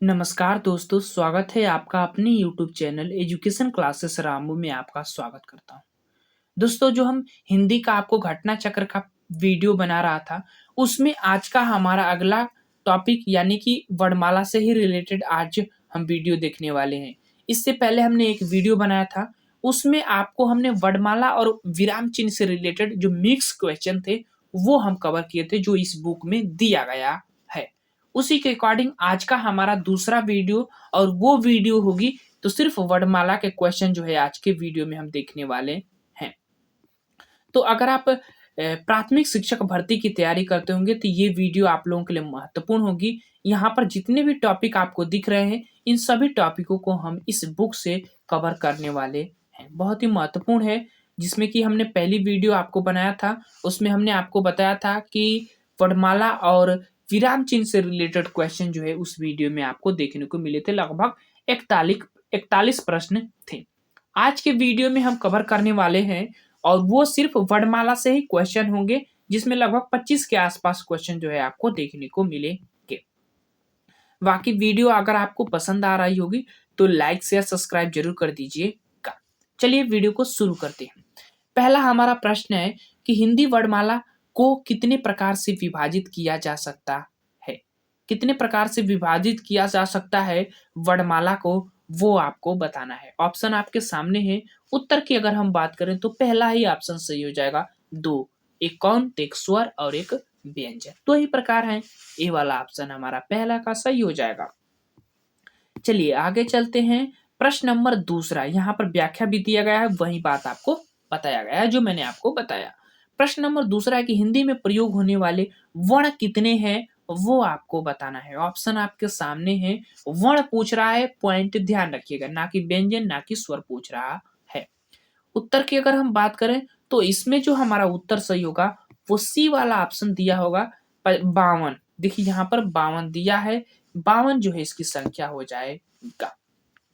नमस्कार दोस्तों, स्वागत है आपका अपने YouTube channel education classes Ramu में आपका स्वागत करता हूँ। दोस्तों, जो हम हिंदी का आपको घटना चक्र का वीडियो बना रहा था, उसमें आज का हमारा अगला टॉपिक यानी कि वर्णमाला से ही रिलेटेड आज हम वीडियो देखने वाले हैं। इससे पहले हमने एक वीडियो बनाया था, उसमें आपको हमने वर्णमाला और विराम चिन्ह से रिलेटेड जो मिक्स क्वेश्चन थे, वो हम कवर किए थे, जो इस बुक में दिया गया है। उसी के अकॉर्डिंग आज का हमारा दूसरा वीडियो और वो वीडियो होगी तो सिर्फ वर्णमाला के क्वेश्चन जो है आज के वीडियो में हम देखने वाले हैं। तो अगर आप प्राथमिक शिक्षक भर्ती की तैयारी करते होंगे तो ये वीडियो आप लोगों के लिए महत्वपूर्ण होगी। यहाँ पर जितने भी टॉपिक आपको दिख रहे हैं, इन सभी टॉपिकों को हम इस बुक से कवर करने वाले हैं। बहुत ही महत्वपूर्ण है, जिसमें कि हमने पहली वीडियो आपको बनाया था, उसमें हमने आपको बताया था कि वर्णमाला और विराम चिन्ह से रिलेटेड क्वेश्चन जो है उस वीडियो में आपको देखने को मिले थे। लगभग 41 प्रश्न थे। आज के वीडियो में हम कवर करने वाले हैं और वो सिर्फ वर्णमाला से ही क्वेश्चन होंगे, जिसमें लगभग 25 के आसपास क्वेश्चन जो है आपको देखने को मिलेंगे। बाकी वीडियो अगर आपको पसंद आ रही होगी तो लाइक शेयर सब्सक्राइब जरूर कर दीजिएगा। चलिए वीडियो को शुरू करते हैं। पहला हमारा प्रश्न है कि हिंदी वर्णमाला को कितने प्रकार से विभाजित किया जा सकता है। कितने प्रकार से विभाजित किया जा सकता है वर्णमाला को, वो आपको बताना है। ऑप्शन आपके सामने है। उत्तर की अगर हम बात करें तो पहला ही ऑप्शन सही हो जाएगा, दो। एक कौन, एक स्वर और एक व्यंजन, दो ही प्रकार हैं। ए वाला ऑप्शन हमारा पहला का सही हो जाएगा। चलिए आगे चलते हैं। प्रश्न नंबर दूसरा, यहाँ पर व्याख्या भी दिया गया है, वही बात आपको बताया गया है जो मैंने आपको बताया। प्रश्न नंबर दूसरा है कि हिंदी में प्रयोग होने वाले वर्ण कितने हैं, वो आपको बताना है। ऑप्शन आपके सामने है। वर्ण पूछ रहा है, पॉइंट ध्यान रखिएगा, ना कि व्यंजन ना कि स्वर पूछ रहा है। उत्तर की अगर हम बात करें तो इसमें जो हमारा उत्तर सही होगा वो सी वाला ऑप्शन दिया होगा, 52। देखिए यहाँ पर 52 दिया है, 52 जो है इसकी संख्या हो जाएगा।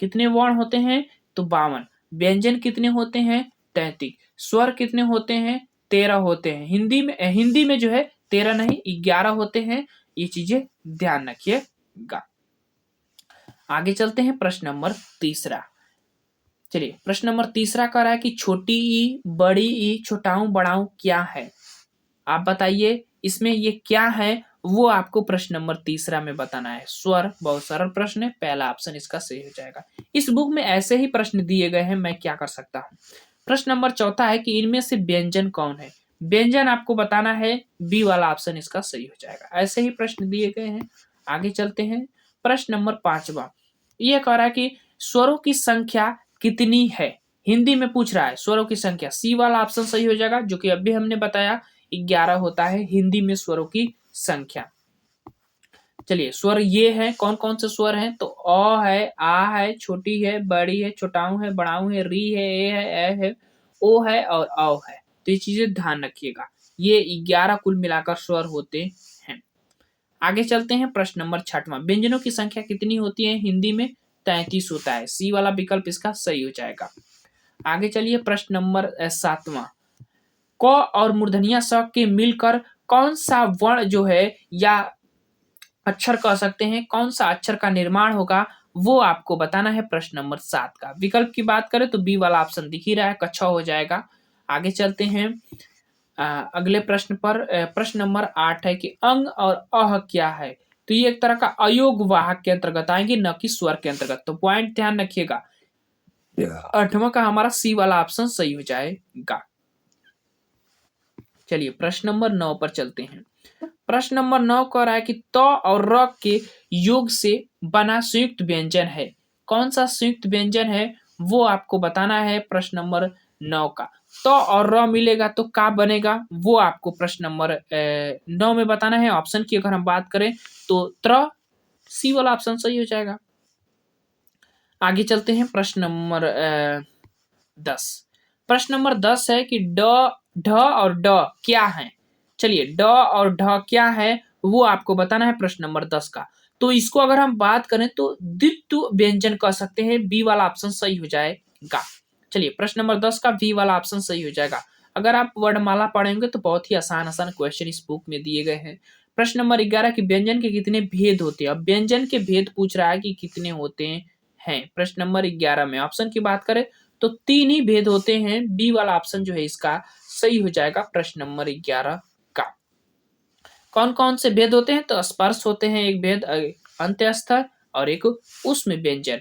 कितने वर्ण होते हैं तो 52। व्यंजन कितने होते हैं 33। स्वर कितने होते हैं 13 होते हैं। हिंदी में जो है 13 नहीं 11 होते हैं। ये चीजें ध्यान रखिएगा। आगे चलते हैं प्रश्न नंबर तीसरा। चलिए प्रश्न नंबर तीसरा कह रहा है कि छोटी ई बड़ी ई छोटाऊ बड़ाऊ क्या है। आप बताइए इसमें ये क्या है, वो आपको प्रश्न नंबर तीसरा में बताना है। स्वर, बहुत सरल प्रश्न है, पहला ऑप्शन इसका सही हो जाएगा। इस बुक में ऐसे ही प्रश्न दिए गए हैं, मैं क्या कर सकता हूँ। प्रश्न नंबर चौथा है कि इनमें से व्यंजन कौन है। व्यंजन आपको बताना है, बी वाला ऑप्शन इसका सही हो जाएगा। ऐसे ही प्रश्न दिए गए हैं। आगे चलते हैं। प्रश्न नंबर पांचवा, यह कह रहा है कि स्वरों की संख्या कितनी है। हिंदी में पूछ रहा है स्वरों की संख्या, सी वाला ऑप्शन सही हो जाएगा, जो कि अभी हमने बताया 11 होता है हिंदी में स्वरों की संख्या। चलिए स्वर ये है, कौन कौन से स्वर हैं तो अ है, आ है, छोटी है, बड़ी है, छोटाऊ है, बड़ाऊ है, री है, ए है, ओ है और औ है। तो ये चीजें ध्यान रखिएगा, ये 11 कुल मिलाकर स्वर होते हैं। आगे चलते हैं। प्रश्न नंबर छठवां, व्यंजनों की संख्या कितनी होती है हिंदी में 33 होता है। सी वाला विकल्प इसका सही हो जाएगा। आगे चलिए प्रश्न नंबर सातवां, क और मूर्धन्य स के मिलकर कौन सा वर्ण जो है या अक्षर कह सकते हैं, कौन सा अक्षर का निर्माण होगा, वो आपको बताना है। प्रश्न नंबर 7 का विकल्प की बात करें तो बी वाला ऑप्शन दिख ही रहा है, कच्छा हो जाएगा। आगे चलते हैं अगले प्रश्न पर। प्रश्न नंबर 8 है कि अंग और अह क्या है। तो ये एक तरह का अयोग वाहक के अंतर्गत आएंगे, न कि स्वर के अंतर्गत। तो पॉइंट ध्यान रखिएगा, आठवां का हमारा सी वाला ऑप्शन सही हो जाएगा। चलिए प्रश्न नंबर 9 पर चलते हैं। प्रश्न नंबर 9 कह रहा है कि त और र के योग से बना संयुक्त व्यंजन है। कौन सा संयुक्त व्यंजन है वो आपको बताना है। प्रश्न नंबर 9 का त और र मिलेगा तो का बनेगा, वो आपको प्रश्न नंबर 9 में बताना है। ऑप्शन की अगर हम बात करें तो त्र, सी वाला ऑप्शन सही हो जाएगा। आगे चलते हैं। प्रश्न नंबर 10। प्रश्न नंबर 10 है कि ड, ढ और ड क्या है। चलिए ड और ढ क्या है वो आपको बताना है प्रश्न नंबर 10 का। तो इसको अगर हम बात करें तो द्वित्व व्यंजन कह सकते हैं, बी वाला ऑप्शन सही हो जाएगा। चलिए प्रश्न नंबर 10 का बी वाला ऑप्शन सही हो जाएगा। अगर आप वर्णमाला पढ़ेंगे तो बहुत ही आसान आसान क्वेश्चन इस बुक में दिए गए हैं। प्रश्न नंबर 11 कि व्यंजन के कितने भेद होते हैं। अब व्यंजन के भेद पूछ रहा है कि कितने होते हैं। प्रश्न नंबर 11 में ऑप्शन की बात करें तो 3 ही भेद होते हैं। बी वाला ऑप्शन जो है इसका सही हो जाएगा प्रश्न नंबर 11 का। कौन कौन से भेद होते हैं? तो स्पर्श होते हैं एक भेद, अंत्यस्थ और एक उष्म व्यंजन।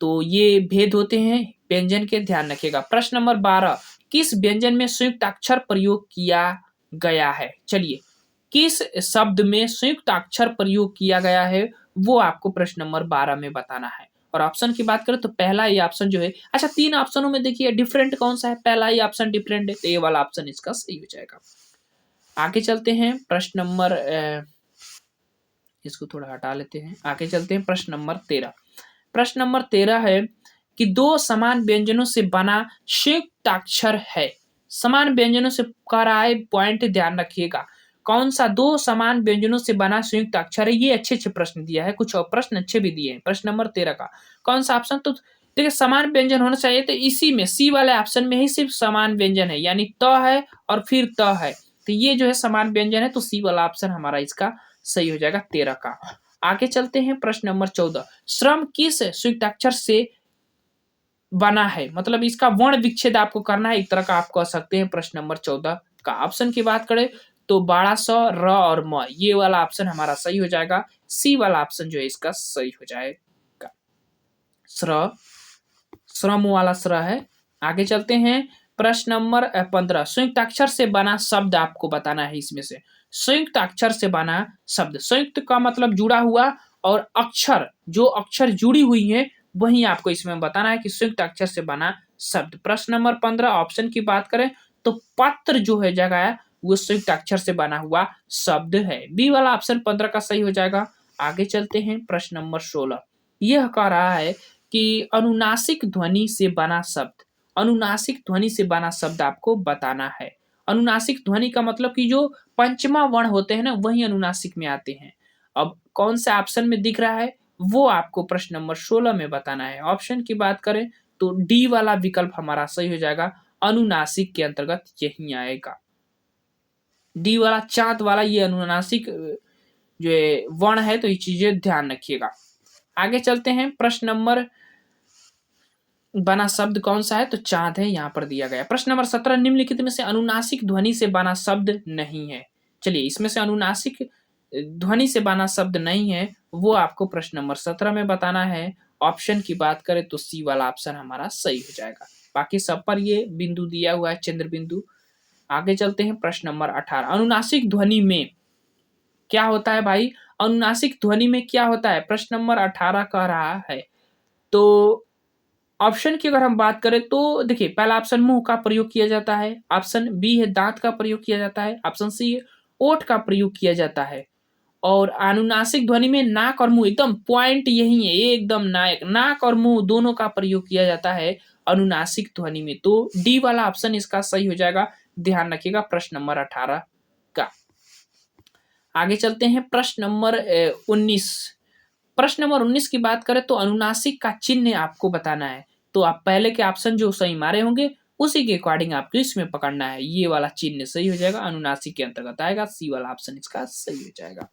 तो ये भेद होते हैं व्यंजन के, ध्यान रखिएगा। प्रश्न नंबर 12 किस व्यंजन में संयुक्त अक्षर प्रयोग किया गया है? चलिए, किस शब्द में संयुक्त अक्षर प्रयोग किया गया है वो आपको प्रश्न नंबर 12 में बताना है। और ऑप्शन की बात करें तो पहला ही ऑप्शन जो है, अच्छा 3 ऑप्शनों में देखिए डिफरेंट कौन सा है, पहला ही ऑप्शन डिफरेंट है तो ये वाला ऑप्शन इसका सही हो जाएगा। आगे चलते हैं प्रश्न नंबर इसको थोड़ा हटा लेते हैं, आगे चलते हैं प्रश्न नंबर 13। प्रश्न नंबर 13 है कि दो समान व्यंजनों से बना संयुक्ताक्षर है। समान व्यंजनों से कह रहा है, पॉइंट ध्यान रखिएगा। कौन सा दो समान व्यंजनों से बना संयुक्त अक्षर है? ये अच्छे अच्छे प्रश्न दिया है, कुछ और प्रश्न अच्छे भी दिए हैं। प्रश्न नंबर 13 का कौन सा ऑप्शन? तो देखिए समान व्यंजन होना चाहिए, तो इसी में सी वाले ऑप्शन में ही सिर्फ समान व्यंजन है, यानी त है और फिर त है, तो ये जो है समान व्यंजन है, तो सी वाला ऑप्शन हमारा इसका सही हो जाएगा 13 का। आगे चलते हैं प्रश्न नंबर 14। श्रम किस संयुक्ताक्षर से बना है? मतलब इसका वर्ण विच्छेद आपको करना है, एक तरह का आप कह सकते हैं। प्रश्न नंबर 14 का ऑप्शन की बात करें तो बड़ा स, र और म, ये वाला ऑप्शन हमारा सही हो जाएगा। सी वाला ऑप्शन जो है इसका सही हो जाएगा। श्रम वाला श्र है। आगे चलते हैं प्रश्न नंबर 15। संयुक्ताक्षर से बना शब्द आपको बताना है। इसमें से संयुक्त अक्षर से बना शब्द, संयुक्त का मतलब जुड़ा हुआ, और अक्षर जो अक्षर जुड़ी हुई है वही आपको इसमें बताना है कि संयुक्त अक्षर से बना शब्द। प्रश्न नंबर 15 ऑप्शन की बात करें तो पत्र जो है जगह है वो संयुक्त अक्षर से बना हुआ शब्द है। बी वाला ऑप्शन 15 का सही हो जाएगा। आगे चलते हैं प्रश्न नंबर 16। यह कह रहा है कि अनुनासिक ध्वनि से बना शब्द, अनुनासिक ध्वनि से बना शब्द आपको बताना है। अनुनासिक ध्वनि का मतलब कि जो पंचमा वर्ण होते हैं ना वही अनुनासिक में आते हैं। अब कौन सा ऑप्शन में दिख रहा है वो आपको प्रश्न नंबर 16 में बताना है। ऑप्शन की बात करें तो डी वाला विकल्प हमारा सही हो जाएगा, अनुनासिक के अंतर्गत यही आएगा। डी वाला चांद वाला ये अनुनासिक जो वर्ण है, तो ये चीजें ध्यान रखिएगा। आगे चलते हैं प्रश्न नंबर बना शब्द कौन सा है, तो चांद है, यहां पर दिया गया। प्रश्न नंबर 17 निम्नलिखित में से अनुनासिक ध्वनि से बना शब्द नहीं है। चलिए, इसमें से अनुनासिक ध्वनि से बना शब्द नहीं है वो आपको प्रश्न नंबर 17 में बताना है। ऑप्शन की बात करें तो सी वाला ऑप्शन हमारा सही हो जाएगा। बाकी सब पर ये बिंदु दिया हुआ है, चंद्र बिंदु। आगे चलते हैं प्रश्न नंबर 18। अनुनासिक ध्वनि में क्या होता है भाई? अनुनासिक ध्वनि में क्या होता है? प्रश्न नंबर 18 कह रहा है। तो ऑप्शन की अगर हम बात करें तो देखिए, पहला ऑप्शन मुंह का प्रयोग किया जाता है, ऑप्शन बी है दांत का प्रयोग किया जाता है, ऑप्शन सी है ओठ का प्रयोग किया जाता है, और अनुनासिक ध्वनि में नाक और मुंह, एकदम पॉइंट यही है, ये एकदम नाक और मुंह दोनों का प्रयोग किया जाता है अनुनासिक ध्वनि में। तो डी वाला ऑप्शन इसका सही हो जाएगा, ध्यान रखिएगा प्रश्न नंबर 18 का। आगे चलते हैं प्रश्न नंबर 19। प्रश्न नंबर 19 की बात करें तो अनुनासिक का चिन्ह आपको बताना है। तो आप पहले के ऑप्शन जो सही मारे होंगे उसी के अकॉर्डिंग आपको इसमें पकड़ना है। ये वाला चिन्ह सही हो जाएगा, अनुनासिक के अंतर्गत आएगा, सी वाला ऑप्शन इसका सही हो जाएगा।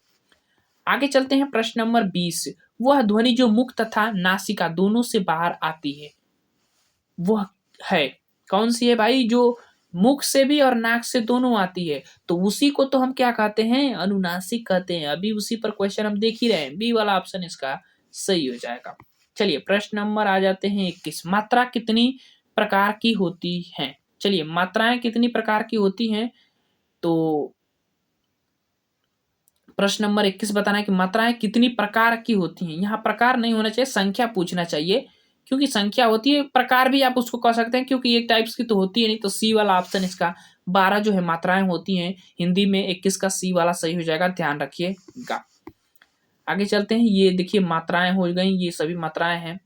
आगे चलते हैं प्रश्न नंबर 20। वह ध्वनि जो मुख तथा नासिका दोनों से बाहर आती है वह है कौन सी है भाई? जो मुख से भी और नाक से दोनों आती है, तो उसी को तो हम क्या कहते हैं? अनुनासिक कहते हैं। अभी उसी पर क्वेश्चन हम देख ही रहे हैं, बी वाला ऑप्शन इसका सही हो जाएगा। चलिए प्रश्न नंबर आ जाते हैं 21। मात्रा कितनी प्रकार की होती हैं? चलिए, मात्राएं कितनी प्रकार की होती हैं, तो प्रश्न नंबर 21 बताना है कि मात्राएं कितनी प्रकार की होती हैं। यहाँ प्रकार नहीं होना चाहिए, संख्या पूछना चाहिए, क्योंकि संख्या होती है, प्रकार भी आप उसको कह सकते हैं क्योंकि एक टाइप्स की तो होती है नहीं। तो सी वाला ऑप्शन इसका 12 जो है मात्राएं होती हैं हिंदी में, 21 का सी वाला सही हो जाएगा, ध्यान रखिएगा। आगे चलते हैं, ये देखिए मात्राएं हो गई, ये सभी मात्राएं हैं।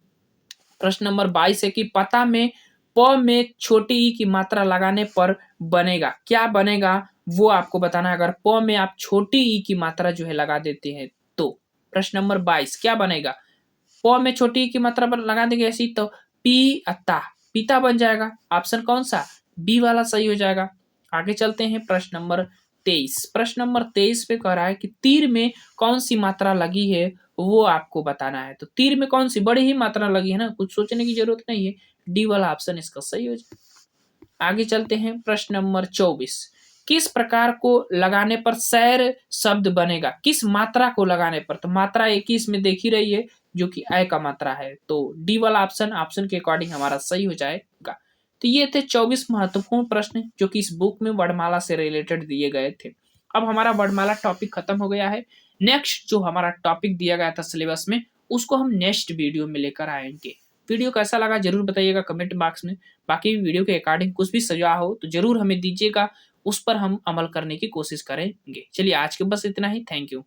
प्रश्न नंबर 22 है कि पता में प में छोटी ई की मात्रा लगाने पर बनेगा, क्या बनेगा वो आपको बताना है। अगर प में आप छोटी ई की मात्रा जो है लगा देते हैं तो प्रश्न नंबर 22 क्या बनेगा? प में छोटी ई की मात्रा पर लगा देंगे ऐसी तो पी अता, पिता बन जाएगा। ऑप्शन कौन सा? बी वाला सही हो जाएगा। आगे चलते हैं प्रश्न नंबर 23, प्रश्न नंबर 23 पे कह रहा है कि तीर में कौन सी मात्रा लगी है वो आपको बताना है। तो तीर में कौन सी बड़ी ही मात्रा लगी है ना, कुछ सोचने की जरूरत नहीं है, डी वाला ऑप्शन इसका सही हो जाए। आगे चलते हैं, प्रश्न नंबर 24, किस प्रकार को लगाने पर सैर शब्द बनेगा, किस मात्रा को लगाने पर। तो मात्रा एक ही इसमें देख ही रही है जो कि अ का मात्रा है, तो डी वाला ऑप्शन के अकॉर्डिंग हमारा सही हो जाएगा। तो ये थे 24 महत्वपूर्ण प्रश्न जो कि इस बुक में वर्णमाला से रिलेटेड दिए गए थे। अब हमारा वर्णमाला टॉपिक खत्म हो गया है। नेक्स्ट जो हमारा टॉपिक दिया गया था सिलेबस में, उसको हम नेक्स्ट वीडियो में लेकर आएंगे। वीडियो कैसा लगा जरूर बताइएगा कमेंट बॉक्स में। बाकी वीडियो के अकॉर्डिंग कुछ भी सुझाव हो तो जरूर हमें दीजिएगा, उस पर हम अमल करने की कोशिश करेंगे। चलिए आज के बस इतना ही। Thank you.